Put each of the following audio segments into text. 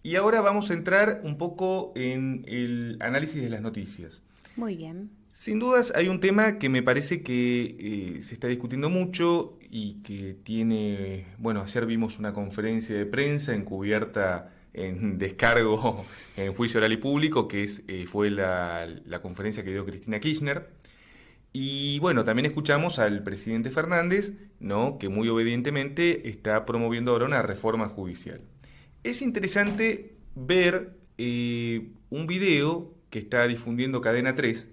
Y ahora vamos a entrar un poco en el análisis de las noticias. Muy bien. Sin dudas hay un tema que me parece que se está discutiendo mucho y que tiene, bueno, ayer vimos una conferencia de prensa encubierta en descargo en juicio oral y público, que fue la conferencia que dio Cristina Kirchner. Y bueno, también escuchamos al presidente Fernández, ¿no?, que muy obedientemente está promoviendo ahora una reforma judicial. Es interesante ver un video que está difundiendo Cadena 3,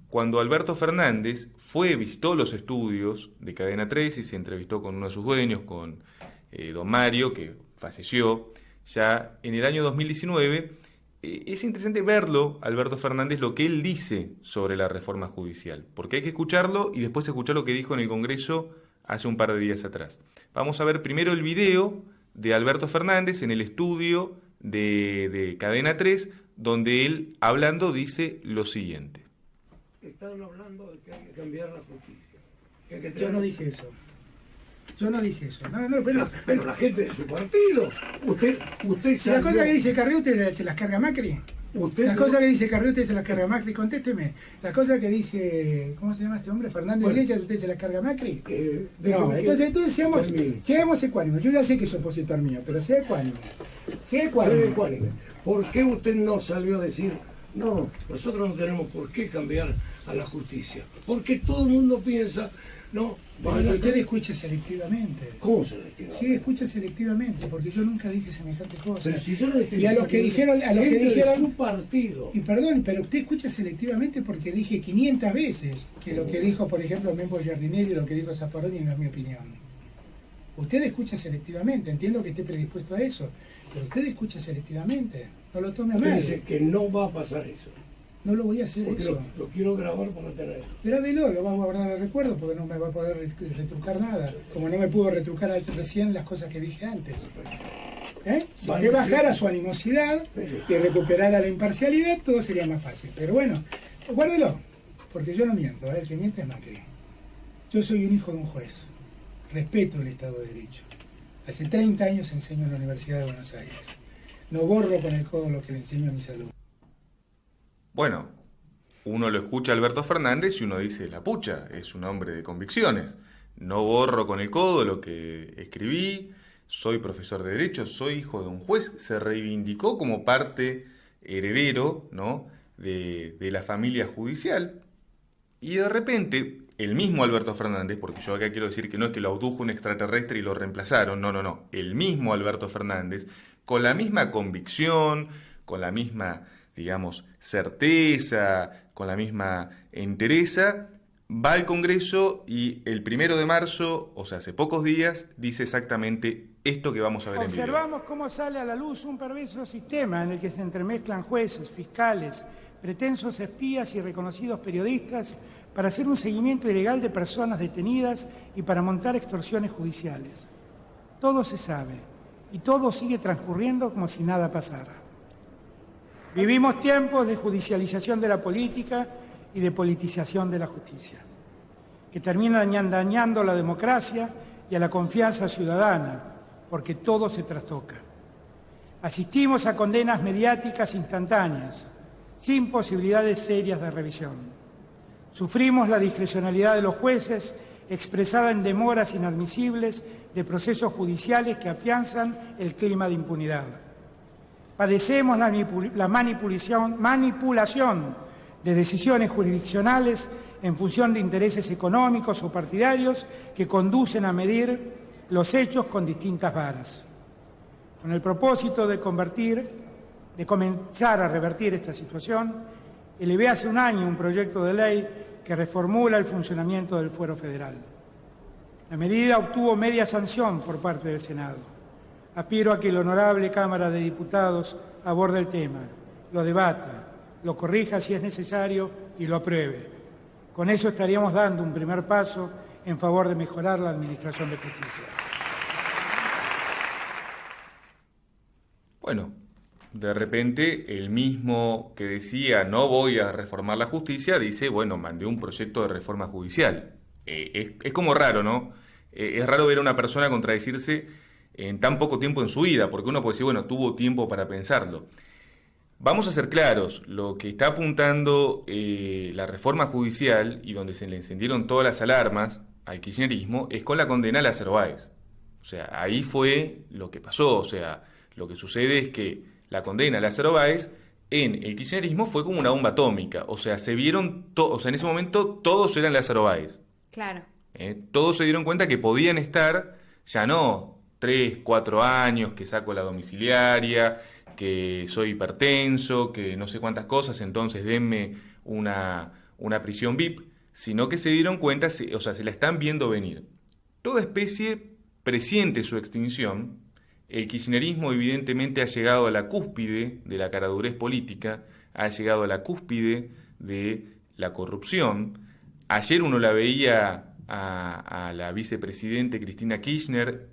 cuando Alberto Fernández visitó los estudios de Cadena 3 y se entrevistó con uno de sus dueños, con don Mario, que falleció ya en el año 2019. Es interesante verlo, Alberto Fernández, lo que él dice sobre la reforma judicial, porque hay que escucharlo y después escuchar lo que dijo en el Congreso hace un par de días atrás. Vamos a ver primero el video de Alberto Fernández en el estudio de Cadena 3, donde él, hablando, dice lo siguiente. Están hablando de que hay que cambiar la justicia. Yo no dije eso. Yo no dije eso. No, Pero la gente de su partido. Usted si la cosa que dice Carrió se las carga Macri. La cosa que dice Carrió se las carga Macri, contésteme. La cosa que dice, ¿cómo se llama este hombre? Fernando Iglesias, ¿usted se las carga Macri? No, entonces seamos ecuánimes. Yo ya sé que es opositor mío, pero sea ecuánime. Sea ecuánime. ¿Por qué usted no salió a decir, no, nosotros no tenemos por qué cambiar a la justicia? Porque todo el mundo piensa, no. Pero usted escucha selectivamente. ¿Cómo selectivamente? Sí, escucha selectivamente, porque yo nunca dije semejante cosa. Pero si yo no y a los que dijeron, su partido. Y perdón, pero usted escucha selectivamente porque dije 500 veces que lo que dijo, por ejemplo, Membo Giardinelli y lo que dijo Zaffaroni no es mi opinión. Usted escucha selectivamente, entiendo que esté predispuesto a eso, pero usted escucha selectivamente, no lo tome a mal. Dice que no va a pasar eso. No lo voy a hacer porque eso. Lo quiero grabar para tenerlo. Grábelo, lo vamos a guardar el recuerdo porque no me va a poder retrucar nada. Como no me pudo retrucar recién las cosas que dije antes. Si usted bajara su animosidad y recuperara la imparcialidad, todo sería más fácil. Pero bueno, guárdelo, porque yo no miento, el que miente es Macri. Yo soy un hijo de un juez. Respeto el Estado de Derecho. Hace 30 años enseño en la Universidad de Buenos Aires. No borro con el codo lo que le enseño a mis alumnos. Bueno, uno lo escucha a Alberto Fernández y uno dice, la pucha, es un hombre de convicciones. No borro con el codo lo que escribí, soy profesor de Derecho, soy hijo de un juez. Se reivindicó como parte heredero, ¿no?, de la familia judicial. Y de repente, el mismo Alberto Fernández, porque yo acá quiero decir que no es que lo abdujo un extraterrestre y lo reemplazaron, no. El mismo Alberto Fernández, con la misma convicción, con la misma, digamos, certeza, con la misma entereza, va al Congreso y el 1 de marzo, o sea, hace pocos días, dice exactamente esto que vamos a ver en video. Observamos cómo sale a la luz un perverso sistema en el que se entremezclan jueces, fiscales, pretensos espías y reconocidos periodistas para hacer un seguimiento ilegal de personas detenidas y para montar extorsiones judiciales. Todo se sabe y todo sigue transcurriendo como si nada pasara. Vivimos tiempos de judicialización de la política y de politización de la justicia, que terminan dañando la democracia y a la confianza ciudadana, porque todo se trastoca. Asistimos a condenas mediáticas instantáneas, sin posibilidades serias de revisión. Sufrimos la discrecionalidad de los jueces expresada en demoras inadmisibles de procesos judiciales que afianzan el clima de impunidad. Padecemos la manipulación de decisiones jurisdiccionales en función de intereses económicos o partidarios que conducen a medir los hechos con distintas varas. Con el propósito de comenzar a revertir esta situación, elevé hace un año un proyecto de ley que reformula el funcionamiento del Fuero Federal. La medida obtuvo media sanción por parte del Senado. Aspiro a que la honorable Cámara de Diputados aborde el tema, lo debata, lo corrija si es necesario y lo apruebe. Con eso estaríamos dando un primer paso en favor de mejorar la administración de justicia. Bueno, de repente el mismo que decía no voy a reformar la justicia, dice, bueno, mandé un proyecto de reforma judicial. Es como raro, ¿no? Es raro ver a una persona contradecirse en tan poco tiempo en su vida, porque uno puede decir, bueno, tuvo tiempo para pensarlo. Vamos a ser claros, lo que está apuntando la reforma judicial y donde se le encendieron todas las alarmas al kirchnerismo es con la condena a Lázaro Báez. O sea, ahí fue lo que pasó. O sea, lo que sucede es que la condena a Lázaro Báez en el kirchnerismo fue como una bomba atómica. O sea, se vieron, o sea, en ese momento todos eran Lázaro Báez. Claro. Todos se dieron cuenta que podían estar, ya no 3, 4 años, que saco la domiciliaria, que soy hipertenso, que no sé cuántas cosas, entonces denme una prisión VIP, sino que se dieron cuenta, o sea, se la están viendo venir. Toda especie presiente su extinción. El kirchnerismo evidentemente ha llegado a la cúspide de la caradurez política, ha llegado a la cúspide de la corrupción. Ayer uno la veía a la vicepresidente Cristina Kirchner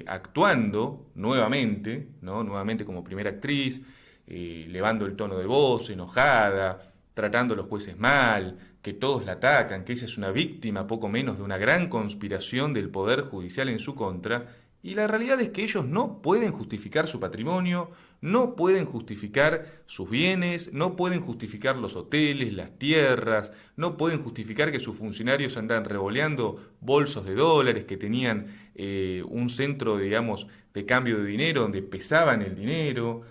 actuando nuevamente, ¿no? Nuevamente como primera actriz, elevando el tono de voz, enojada, tratando a los jueces mal, que todos la atacan, que ella es una víctima poco menos de una gran conspiración del Poder Judicial en su contra, y la realidad es que ellos no pueden justificar su patrimonio, no pueden justificar sus bienes, no pueden justificar los hoteles, las tierras, no pueden justificar que sus funcionarios andan revoleando bolsos de dólares, que tenían un centro, digamos, de cambio de dinero donde pesaban el dinero.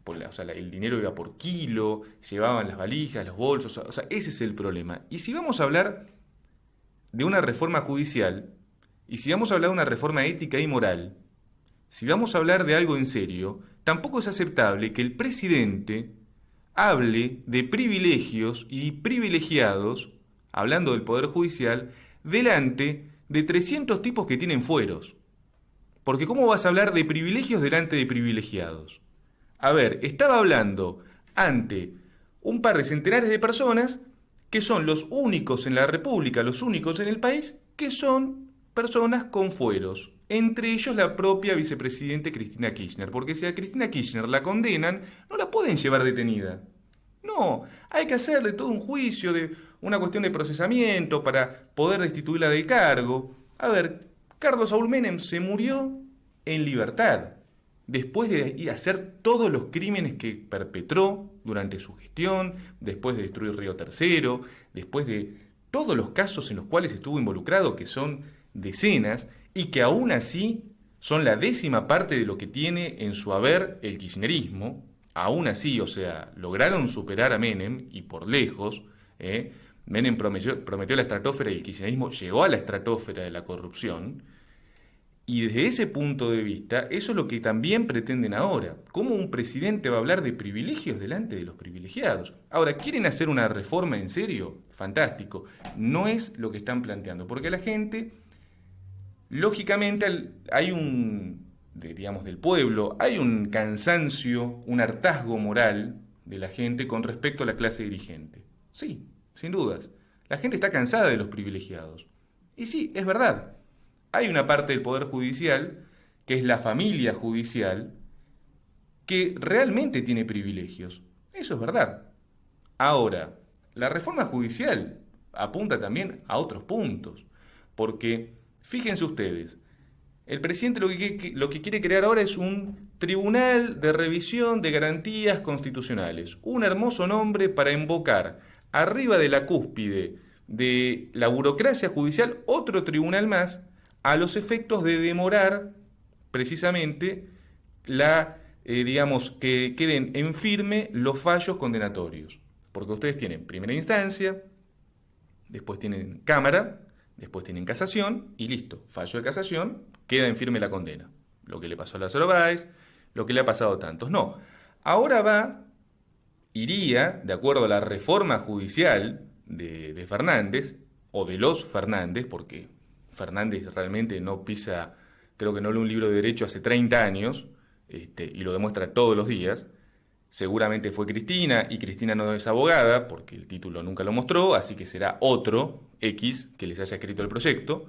O sea, el dinero iba por kilo, llevaban las valijas, los bolsos, o sea, ese es el problema. Y si vamos a hablar de una reforma judicial, y si vamos a hablar de una reforma ética y moral, si vamos a hablar de algo en serio, tampoco es aceptable que el presidente hable de privilegios y privilegiados, hablando del Poder Judicial, delante de 300 tipos que tienen fueros. Porque ¿cómo vas a hablar de privilegios delante de privilegiados? A ver, estaba hablando ante un par de centenares de personas que son los únicos en la República, los únicos en el país, que son personas con fueros. Entre ellos la propia vicepresidente Cristina Kirchner. Porque si a Cristina Kirchner la condenan, no la pueden llevar detenida. No, hay que hacerle todo un juicio, de una cuestión de procesamiento para poder destituirla del cargo. A ver, Carlos Saúl Menem se murió en libertad, después de hacer todos los crímenes que perpetró durante su gestión, después de destruir Río Tercero, después de todos los casos en los cuales estuvo involucrado, que son decenas, y que aún así son la 10ª parte de lo que tiene en su haber el kirchnerismo. Aún así, o sea, lograron superar a Menem, y por lejos. Menem prometió la estratosfera y el kirchnerismo llegó a la estratosfera de la corrupción. Y desde ese punto de vista, eso es lo que también pretenden ahora. ¿Cómo un presidente va a hablar de privilegios delante de los privilegiados? Ahora, ¿quieren hacer una reforma en serio? Fantástico. No es lo que están planteando, porque la gente, lógicamente, hay del pueblo, hay un cansancio, un hartazgo moral de la gente con respecto a la clase dirigente. Sí, sin dudas. La gente está cansada de los privilegiados. Y sí, es verdad. Hay una parte del Poder Judicial, que es la familia judicial, que realmente tiene privilegios. Eso es verdad. Ahora, la reforma judicial apunta también a otros puntos, porque, fíjense ustedes, el presidente lo que quiere crear ahora es un tribunal de revisión de garantías constitucionales, un hermoso nombre para invocar arriba de la cúspide de la burocracia judicial otro tribunal más, a los efectos de demorar precisamente que queden en firme los fallos condenatorios. Porque ustedes tienen primera instancia, después tienen Cámara, después tienen casación y listo, fallo de casación, queda en firme la condena. Lo que le pasó a Lázaro Báez, lo que le ha pasado a tantos. No, ahora iría, de acuerdo a la reforma judicial de Fernández, o de los Fernández, porque Fernández realmente no pisa, creo que no lee un libro de derecho hace 30 años, y lo demuestra todos los días. Seguramente fue Cristina, y Cristina no es abogada, porque el título nunca lo mostró, así que será otro X que les haya escrito el proyecto.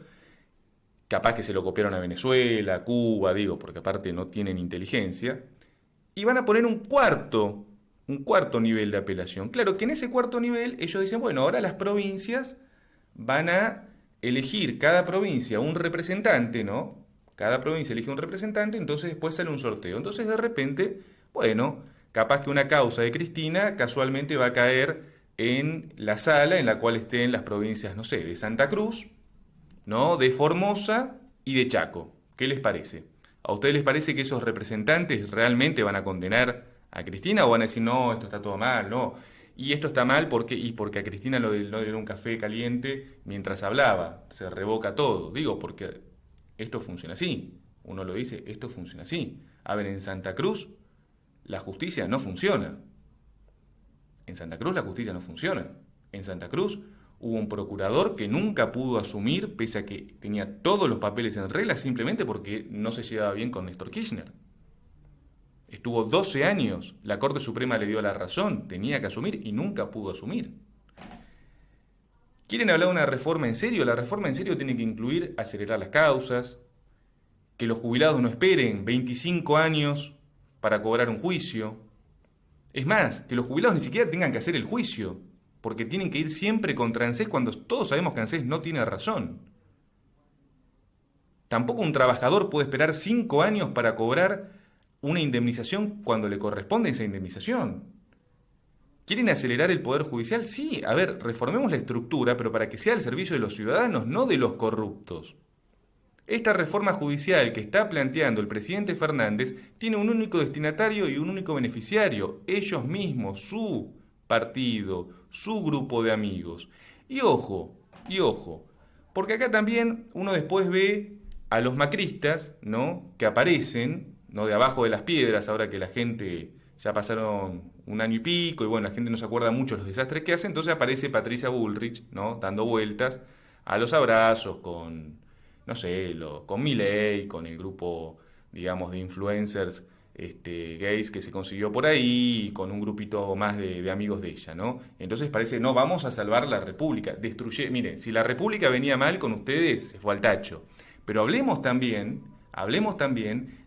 Capaz que se lo copiaron a Venezuela, Cuba, porque aparte no tienen inteligencia. Y van a poner un cuarto nivel de apelación. Claro que en ese cuarto nivel ellos dicen, bueno, ahora las provincias van a elegir cada provincia un representante, ¿no? Cada provincia elige un representante, entonces después sale un sorteo. Entonces de repente, bueno, capaz que una causa de Cristina casualmente va a caer en la sala en la cual estén las provincias, no sé, de Santa Cruz, ¿no? De Formosa y de Chaco. ¿Qué les parece? ¿A ustedes les parece que esos representantes realmente van a condenar a Cristina o van a decir, no, esto está todo mal, no? Y esto está mal porque a Cristina no le dieron un café caliente mientras hablaba, se revoca todo. Digo, porque esto funciona así. Uno lo dice, esto funciona así. A ver, en Santa Cruz la justicia no funciona. En Santa Cruz la justicia no funciona. En Santa Cruz hubo un procurador que nunca pudo asumir, pese a que tenía todos los papeles en regla, simplemente porque no se llevaba bien con Néstor Kirchner. Estuvo 12 años, la Corte Suprema le dio la razón, tenía que asumir y nunca pudo asumir. ¿Quieren hablar de una reforma en serio? La reforma en serio tiene que incluir acelerar las causas, que los jubilados no esperen 25 años para cobrar un juicio. Es más, que los jubilados ni siquiera tengan que hacer el juicio, porque tienen que ir siempre contra ANSES cuando todos sabemos que ANSES no tiene razón. Tampoco un trabajador puede esperar 5 años para cobrar una indemnización cuando le corresponde esa indemnización. ¿Quieren acelerar el Poder Judicial? Sí, a ver, reformemos la estructura, pero para que sea al servicio de los ciudadanos, no de los corruptos. Esta reforma judicial que está planteando el presidente Fernández tiene un único destinatario y un único beneficiario, ellos mismos, su partido, su grupo de amigos. Y ojo, porque acá también uno después ve a los macristas, ¿no?, que aparecen, ¿no?, de abajo de las piedras, ahora que la gente ya pasaron un año y pico, y bueno, la gente no se acuerda mucho de los desastres que hace, entonces aparece Patricia Bullrich, ¿no?, dando vueltas a los abrazos con, no sé, con Milei, con el grupo, digamos, de influencers gays que se consiguió por ahí, con un grupito más de amigos de ella, ¿no? Entonces parece, no, vamos a salvar la República. Miren, si la República venía mal con ustedes, se fue al tacho. Pero hablemos también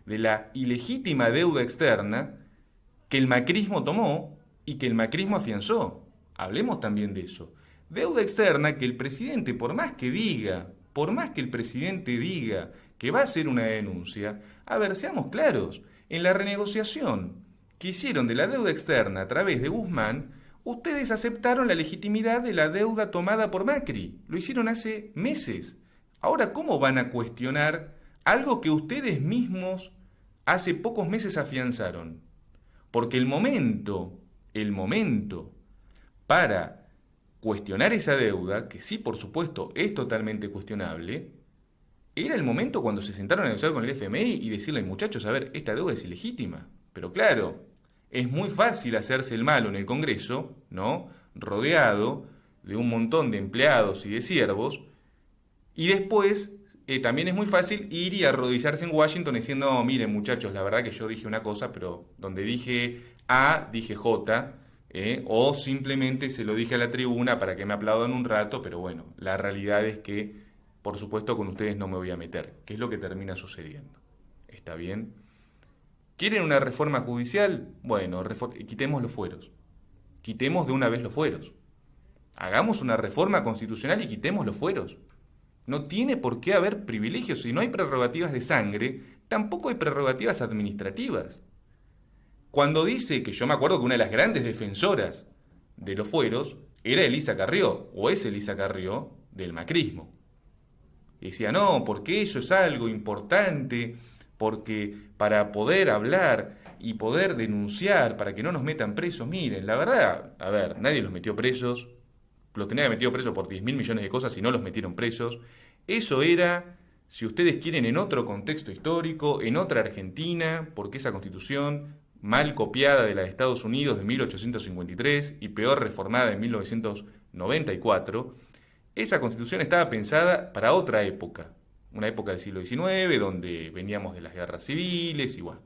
de la ilegítima deuda externa que el macrismo tomó y que el macrismo afianzó. Hablemos también de eso. Deuda externa que el presidente, por más que el presidente diga que va a hacer una denuncia, a ver, seamos claros, en la renegociación que hicieron de la deuda externa a través de Guzmán, ustedes aceptaron la legitimidad de la deuda tomada por Macri. Lo hicieron hace meses. Ahora, ¿cómo van a cuestionar algo que ustedes mismos hace pocos meses afianzaron? Porque el momento para cuestionar esa deuda, que sí, por supuesto, es totalmente cuestionable, era el momento cuando se sentaron a negociar con el FMI y decirle, muchachos, a ver, esta deuda es ilegítima. Pero claro, es muy fácil hacerse el malo en el Congreso, ¿no?, rodeado de un montón de empleados y de siervos, y después también es muy fácil ir y arrodillarse en Washington diciendo, no, miren muchachos, la verdad que yo dije una cosa, pero donde dije A, dije J, o simplemente se lo dije a la tribuna para que me aplaudan un rato, pero bueno, la realidad es que, por supuesto, con ustedes no me voy a meter, que es lo que termina sucediendo. ¿Está bien? ¿Quieren una reforma judicial? Bueno, quitemos los fueros. Quitemos de una vez los fueros. Hagamos una reforma constitucional y quitemos los fueros. No tiene por qué haber privilegios. Si no hay prerrogativas de sangre, tampoco hay prerrogativas administrativas. Cuando dice, que yo me acuerdo que una de las grandes defensoras de los fueros era Elisa Carrió, o es Elisa Carrió, del macrismo. Y decía, no, porque eso es algo importante, porque para poder hablar y poder denunciar, para que no nos metan presos, miren, la verdad, a ver, nadie los metió presos, los tenía metido presos por 10.000 millones de cosas y no los metieron presos. Eso era, si ustedes quieren, en otro contexto histórico, en otra Argentina, porque esa constitución, mal copiada de la de Estados Unidos de 1853 y peor reformada en 1994, esa constitución estaba pensada para otra época, una época del siglo XIX, donde veníamos de las guerras civiles y bueno,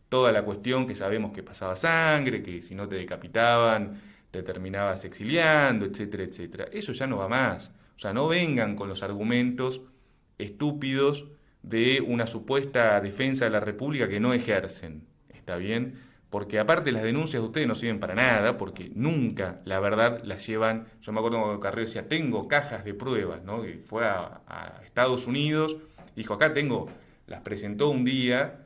toda la cuestión que sabemos que pasaba sangre, que si no te decapitaban, te terminabas exiliando, etcétera, etcétera. Eso ya no va más. O sea, no vengan con los argumentos estúpidos de una supuesta defensa de la República que no ejercen. ¿Está bien? Porque aparte las denuncias de ustedes no sirven para nada, porque nunca, la verdad, las llevan. Yo me acuerdo cuando Carrió decía, tengo cajas de pruebas, ¿no? Que fue a Estados Unidos, dijo, acá tengo las presentó un día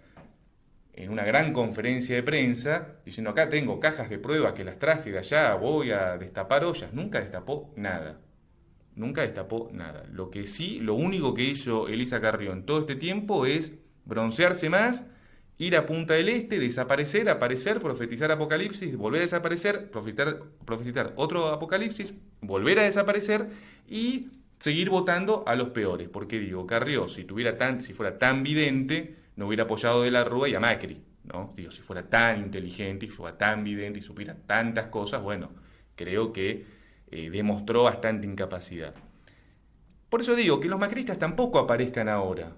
en una gran conferencia de prensa, diciendo acá tengo cajas de pruebas que las traje de allá, voy a destapar ollas. Nunca destapó nada. Nunca destapó nada. Lo que sí, lo único que hizo Elisa Carrión todo este tiempo es broncearse más, ir a Punta del Este, desaparecer, aparecer, profetizar apocalipsis, volver a desaparecer, profetizar otro apocalipsis, volver a desaparecer y seguir votando a los peores. Porque digo, Carrió, si fuera tan vidente, no hubiera apoyado de la Rúa y a Macri, ¿no? Digo, si fuera tan inteligente y fuera tan vidente y supiera tantas cosas, bueno, creo que demostró bastante incapacidad. Por eso digo que los macristas tampoco aparezcan ahora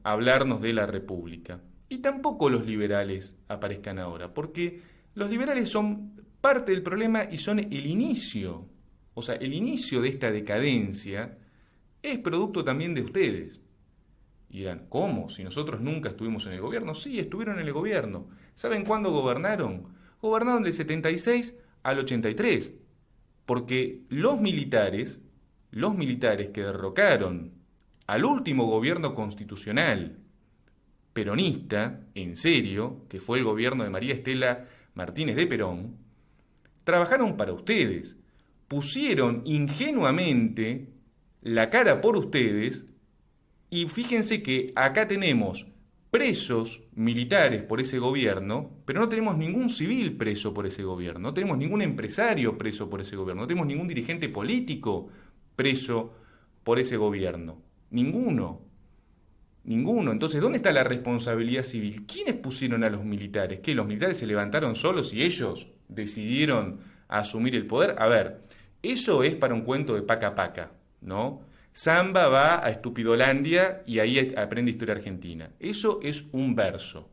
a hablarnos de la República. Y tampoco los liberales aparezcan ahora, porque los liberales son parte del problema y son el inicio. O sea, el inicio de esta decadencia es producto también de ustedes. Y dirán, ¿cómo? Si nosotros nunca estuvimos en el gobierno. Sí, estuvieron en el gobierno. ¿Saben cuándo gobernaron? Gobernaron del 76 al 83. Porque los militares que derrocaron al último gobierno constitucional peronista, en serio, que fue el gobierno de María Estela Martínez de Perón, trabajaron para ustedes, pusieron ingenuamente la cara por ustedes, y fíjense que acá tenemos presos militares por ese gobierno, pero no tenemos ningún civil preso por ese gobierno, no tenemos ningún empresario preso por ese gobierno, no tenemos ningún dirigente político preso por ese gobierno. Ninguno. Entonces, ¿dónde está la responsabilidad civil? ¿Quiénes pusieron a los militares? ¿Qué? ¿Los militares se levantaron solos y ellos decidieron asumir el poder? A ver, eso es para un cuento de paca paca, ¿no? Zamba va a Estupidolandia y ahí aprende historia argentina. Eso es un verso.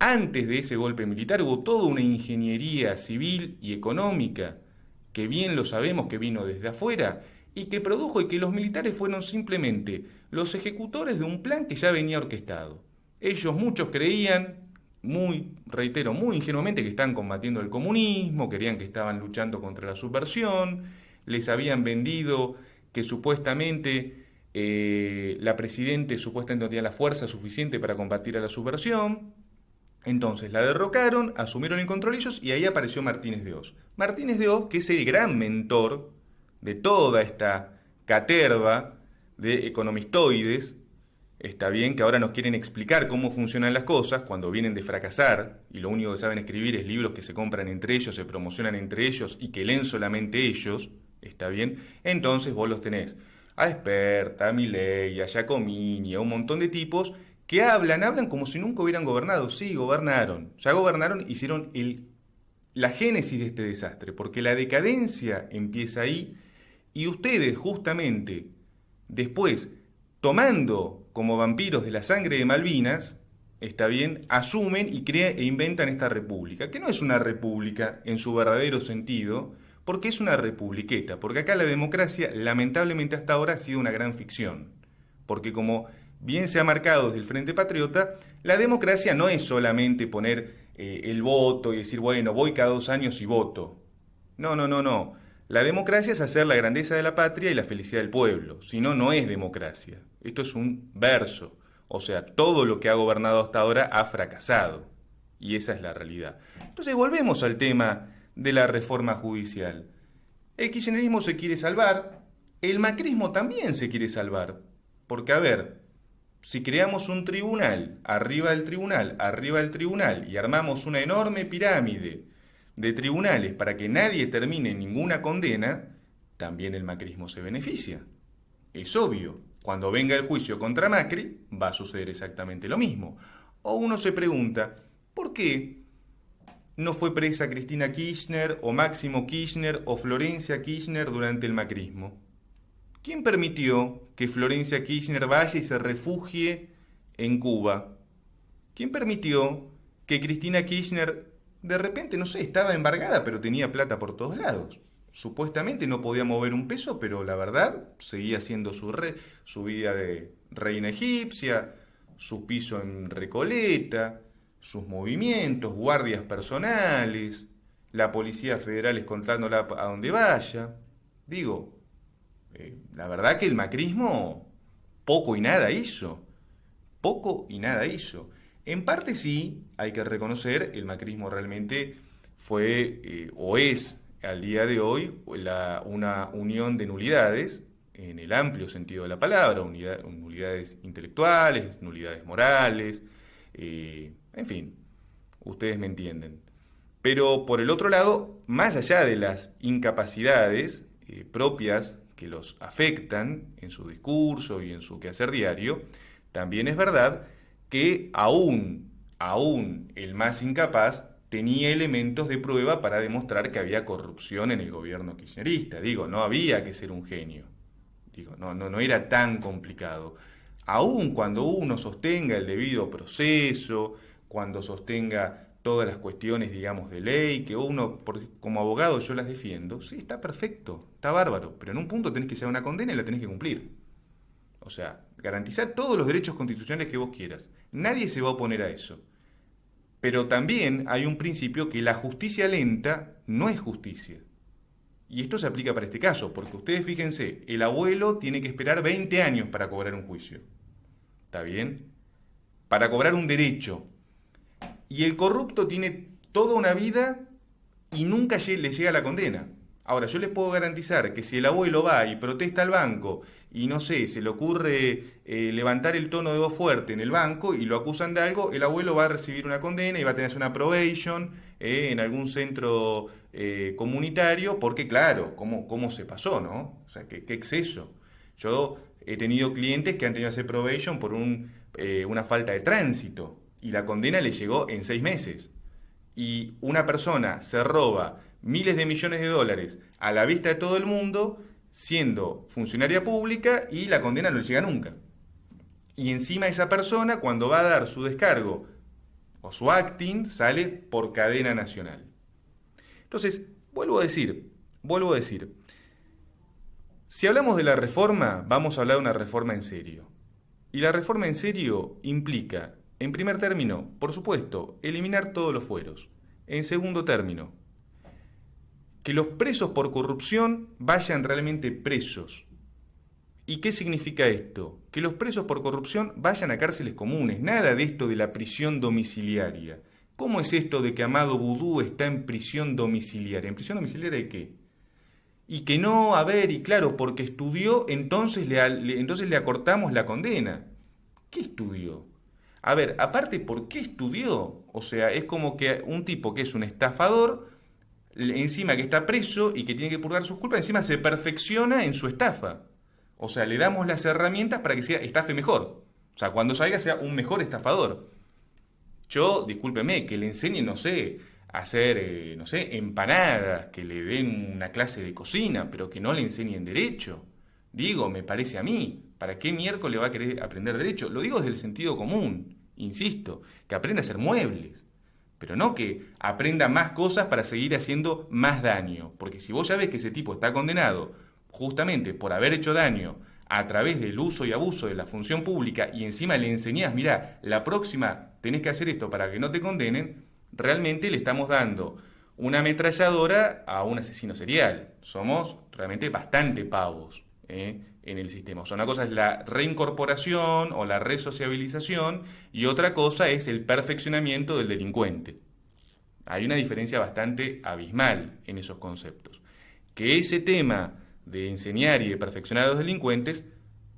Antes de ese golpe militar hubo toda una ingeniería civil y económica, que bien lo sabemos que vino desde afuera, y que produjo que los militares fueron simplemente los ejecutores de un plan que ya venía orquestado. Ellos muchos creían, muy ingenuamente, que estaban combatiendo el comunismo, querían que estaban luchando contra la subversión, les habían vendido que supuestamente la presidente supuestamente no tenía la fuerza suficiente para combatir a la subversión. Entonces la derrocaron, asumieron el control ellos y ahí apareció Martínez de Oz. Martínez de Oz, que es el gran mentor de toda esta caterva de economistoides, está bien que ahora nos quieren explicar cómo funcionan las cosas cuando vienen de fracasar y lo único que saben escribir es libros que se compran entre ellos, se promocionan entre ellos y que leen solamente ellos, está bien. Entonces vos los tenés a Esperta, a Milei, a Giacomini, a un montón de tipos que hablan como si nunca hubieran gobernado. Sí, gobernaron, ya gobernaron, hicieron la génesis de este desastre, porque la decadencia empieza ahí y ustedes justamente después, tomando como vampiros de la sangre de Malvinas, está bien, asumen y e inventan esta república, que no es una república en su verdadero sentido, porque es una republiqueta, porque acá la democracia lamentablemente hasta ahora ha sido una gran ficción, porque como bien se ha marcado desde el Frente Patriota, la democracia no es solamente poner el voto y decir, bueno, voy cada 2 años y voto. No. La democracia es hacer la grandeza de la patria y la felicidad del pueblo, si no, no es democracia. Esto es un verso, o sea, todo lo que ha gobernado hasta ahora ha fracasado, y esa es la realidad. Entonces volvemos al tema de la reforma judicial. El kirchnerismo se quiere salvar, el macrismo también se quiere salvar, porque a ver, si creamos un tribunal, arriba del tribunal, y armamos una enorme pirámide de tribunales para que nadie termine ninguna condena, también el macrismo se beneficia. Es obvio, cuando venga el juicio contra Macri, va a suceder exactamente lo mismo. O uno se pregunta, ¿por qué no fue presa Cristina Kirchner, o Máximo Kirchner, o Florencia Kirchner durante el macrismo? ¿Quién permitió que Florencia Kirchner vaya y se refugie en Cuba? ¿Quién permitió que Cristina Kirchner, de repente, no sé, estaba embargada, pero tenía plata por todos lados? Supuestamente no podía mover un peso, pero la verdad seguía haciendo su vida de reina egipcia, su piso en Recoleta, sus movimientos, guardias personales, la Policía Federal escoltándola a donde vaya. Digo, la verdad que el macrismo poco y nada hizo. Poco y nada hizo. En parte sí, hay que reconocer, el macrismo realmente fue o es al día de hoy una unión de nulidades, en el amplio sentido de la palabra, nulidades intelectuales, nulidades morales, en fin, ustedes me entienden. Pero por el otro lado, más allá de las incapacidades propias que los afectan en su discurso y en su quehacer diario, también es verdad que aún el más incapaz tenía elementos de prueba para demostrar que había corrupción en el gobierno kirchnerista. Digo, no había que ser un genio. Digo, no era tan complicado. Aún cuando uno sostenga el debido proceso, cuando sostenga todas las cuestiones, digamos, de ley, que uno, como abogado, yo las defiendo, sí, está perfecto, está bárbaro, pero en un punto tenés que llegar a una condena y la tenés que cumplir. O sea, garantizar todos los derechos constitucionales que vos quieras. Nadie se va a oponer a eso. Pero también hay un principio que la justicia lenta no es justicia. Y esto se aplica para este caso, porque ustedes fíjense, el abuelo tiene que esperar 20 años para cobrar un juicio. ¿Está bien? Para cobrar un derecho. Y el corrupto tiene toda una vida y nunca le llega la condena. Ahora, yo les puedo garantizar que si el abuelo va y protesta al banco y no sé, se le ocurre levantar el tono de voz fuerte en el banco y lo acusan de algo, el abuelo va a recibir una condena y va a tener una probation en algún centro comunitario, porque claro, ¿cómo se pasó, no? O sea, qué exceso. Yo he tenido clientes que han tenido que hacer probation por una falta de tránsito y la condena le llegó en 6 meses. Y una persona se roba miles de millones de dólares a la vista de todo el mundo, siendo funcionaria pública, y la condena no le llega nunca. Y encima esa persona, cuando va a dar su descargo o su acting, sale por cadena nacional. Entonces, vuelvo a decir, si hablamos de la reforma, vamos a hablar de una reforma en serio. Y la reforma en serio implica, en primer término, por supuesto, eliminar todos los fueros. En segundo término, que los presos por corrupción vayan realmente presos. ¿Y qué significa esto? Que los presos por corrupción vayan a cárceles comunes, nada de esto de la prisión domiciliaria. ¿Cómo es esto de que Amado Vudú está en prisión domiciliaria? ¿En prisión domiciliaria de qué? Y que no, y claro, porque estudió, entonces le acortamos la condena. ¿Qué estudió? A ver, aparte, ¿por qué estudió? O sea, es como que un tipo que es un estafador, encima que está preso y que tiene que purgar sus culpas, encima se perfecciona en su estafa. O sea, le damos las herramientas para que estafe mejor. O sea, cuando salga sea un mejor estafador. Yo, discúlpeme, que le enseñe, no sé, a hacer, empanadas, que le den una clase de cocina, pero que no le enseñen derecho. Digo, me parece a mí. ¿Para qué miércoles va a querer aprender derecho? Lo digo desde el sentido común, insisto, que aprenda a hacer muebles. Pero no que aprenda más cosas para seguir haciendo más daño. Porque si vos ya ves que ese tipo está condenado justamente por haber hecho daño a través del uso y abuso de la función pública y encima le enseñás, mirá, la próxima tenés que hacer esto para que no te condenen, realmente le estamos dando una ametralladora a un asesino serial. Somos realmente bastante pavos en el sistema. O sea, una cosa es la reincorporación o la resociabilización y otra cosa es el perfeccionamiento del delincuente. Hay una diferencia bastante abismal en esos conceptos. Que ese tema de enseñar y de perfeccionar a los delincuentes,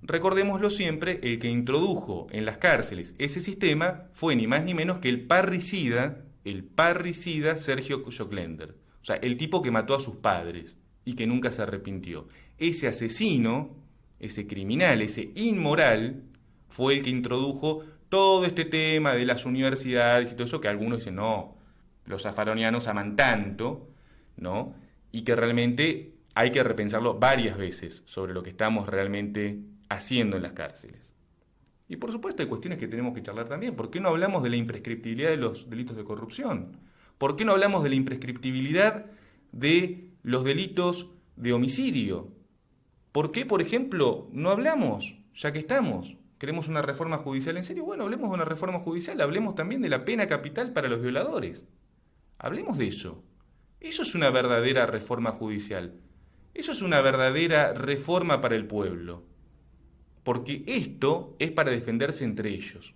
recordémoslo siempre, el que introdujo en las cárceles ese sistema fue ni más ni menos que el parricida Sergio Joclender. O sea, el tipo que mató a sus padres y que nunca se arrepintió. Ese asesino, ese criminal, ese inmoral, fue el que introdujo todo este tema de las universidades y todo eso, que algunos dicen, no, los zafaronianos aman tanto, ¿no? Y que realmente hay que repensarlo varias veces sobre lo que estamos realmente haciendo en las cárceles. Y por supuesto hay cuestiones que tenemos que charlar también. ¿Por qué no hablamos de la imprescriptibilidad de los delitos de corrupción? ¿Por qué no hablamos de la imprescriptibilidad de los delitos de homicidio? ¿Por qué, por ejemplo, no hablamos, ya que estamos? ¿Queremos una reforma judicial en serio? Bueno, hablemos de una reforma judicial, hablemos también de la pena capital para los violadores. Hablemos de eso. Eso es una verdadera reforma judicial. Eso es una verdadera reforma para el pueblo. porque esto es para defenderse entre ellos.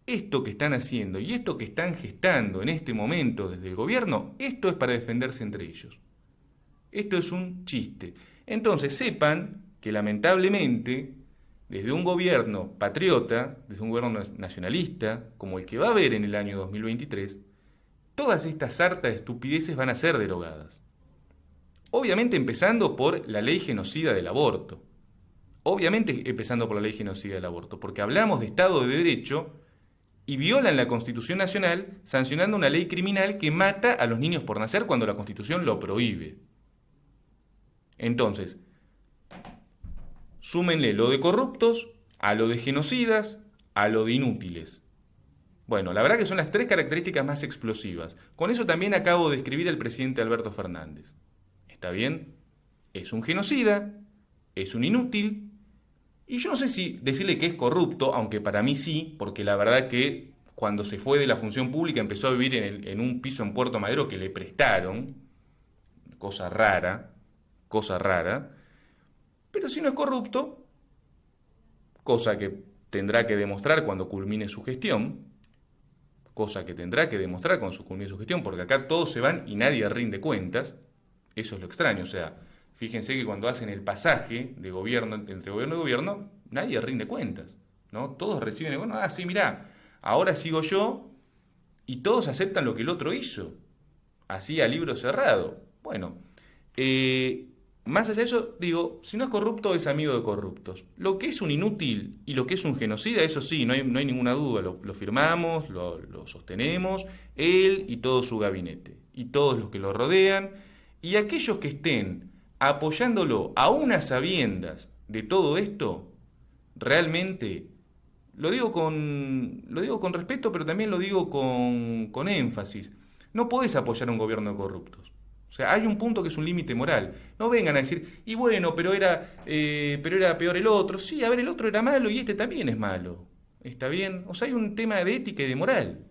Esto que están haciendo y esto que están gestando en este momento desde el gobierno, esto es para defenderse entre ellos. Esto es un chiste. Entonces sepan que lamentablemente, desde un gobierno patriota, desde un gobierno nacionalista, como el que va a haber en el año 2023, todas estas sartas de estupideces van a ser derogadas. Obviamente empezando por la ley genocida del aborto. Obviamente empezando por la ley genocida del aborto, porque hablamos de Estado de Derecho y violan la Constitución Nacional sancionando una ley criminal que mata a los niños por nacer cuando la Constitución lo prohíbe. Entonces, súmenle lo de corruptos, a lo de genocidas, a lo de inútiles. Bueno, la verdad que son las 3 características más explosivas. Con eso también acabo de describir al presidente Alberto Fernández. ¿Está bien? Es un genocida, es un inútil, y yo no sé si decirle que es corrupto, aunque para mí sí, porque la verdad que cuando se fue de la función pública empezó a vivir en un piso en Puerto Madero que le prestaron, cosa rara, pero si no es corrupto, cosa que tendrá que demostrar cuando culmine su gestión, porque acá todos se van y nadie rinde cuentas, eso es lo extraño, o sea, fíjense que cuando hacen el pasaje de gobierno, entre gobierno y gobierno, nadie rinde cuentas, ¿no? Todos reciben, bueno, sí, mirá, ahora sigo yo, y todos aceptan lo que el otro hizo, así a libro cerrado. Bueno, más allá de eso, digo, si no es corrupto, es amigo de corruptos. Lo que es un inútil y lo que es un genocida, eso sí, no hay ninguna duda, lo firmamos, lo sostenemos, él y todo su gabinete, y todos los que lo rodean, y aquellos que estén apoyándolo a unas sabiendas de todo esto, realmente, lo digo con respeto, pero también lo digo con énfasis, no podés apoyar a un gobierno de corruptos. O sea, hay un punto que es un límite moral. No vengan a decir, y bueno, pero era peor el otro. Sí, a ver, el otro era malo y este también es malo. ¿Está bien? O sea, hay un tema de ética y de moral.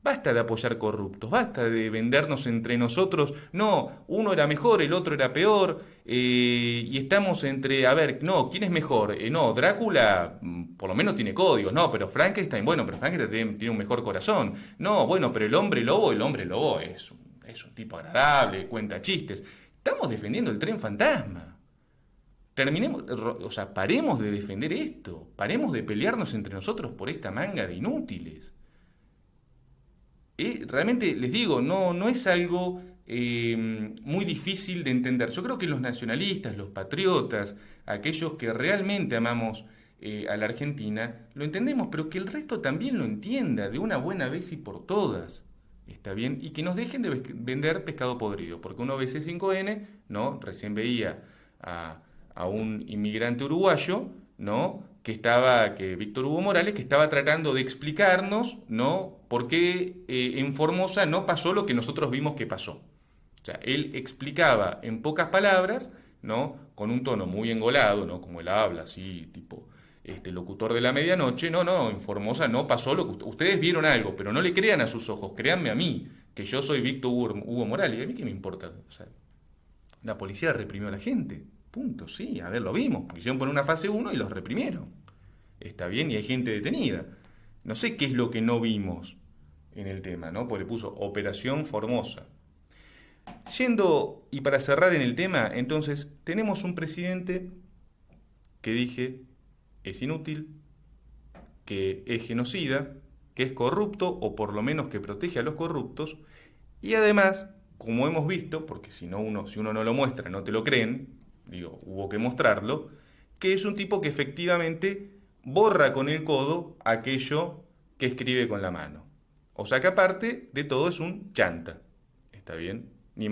Basta de apoyar corruptos, basta de vendernos entre nosotros. No, uno era mejor, el otro era peor, y estamos entre, a ver, no, ¿quién es mejor? No, Drácula por lo menos tiene códigos, no, pero Frankenstein, bueno, pero Frankenstein tiene un mejor corazón. No, bueno, pero el hombre lobo es un tipo agradable, cuenta chistes. Estamos defendiendo el tren fantasma. Paremos de defender esto, paremos de pelearnos entre nosotros por esta manga de inútiles. Realmente les digo, no es algo muy difícil de entender. Yo creo que los nacionalistas, los patriotas, aquellos que realmente amamos a la Argentina, lo entendemos, pero que el resto también lo entienda de una buena vez y por todas. ¿Está bien? Y que nos dejen de vender pescado podrido, porque uno ve C5N, ¿no? Recién veía a un inmigrante uruguayo, ¿no? que Víctor Hugo Morales, que estaba tratando de explicarnos, ¿no? por qué en Formosa no pasó lo que nosotros vimos que pasó. O sea, él explicaba en pocas palabras, ¿no? Con un tono muy engolado, ¿no? Como él habla, así, tipo locutor de la medianoche, no, en Formosa no pasó lo que ustedes vieron algo, pero no le crean a sus ojos, créanme a mí, que yo soy Víctor Hugo Morales, y a mí qué me importa, o sea, la policía reprimió a la gente, punto, sí, a ver, lo vimos, quisieron poner una fase 1 y los reprimieron, está bien, y hay gente detenida, no sé qué es lo que no vimos en el tema, ¿no? Porque le puso Operación Formosa. Yendo, y para cerrar en el tema, entonces, tenemos un presidente que dije es inútil, que es genocida, que es corrupto, o por lo menos que protege a los corruptos, y además, como hemos visto, porque si uno no lo muestra, no te lo creen, hubo que mostrarlo, que es un tipo que efectivamente borra con el codo aquello que escribe con la mano. O sea que aparte de todo es un chanta, ¿está bien?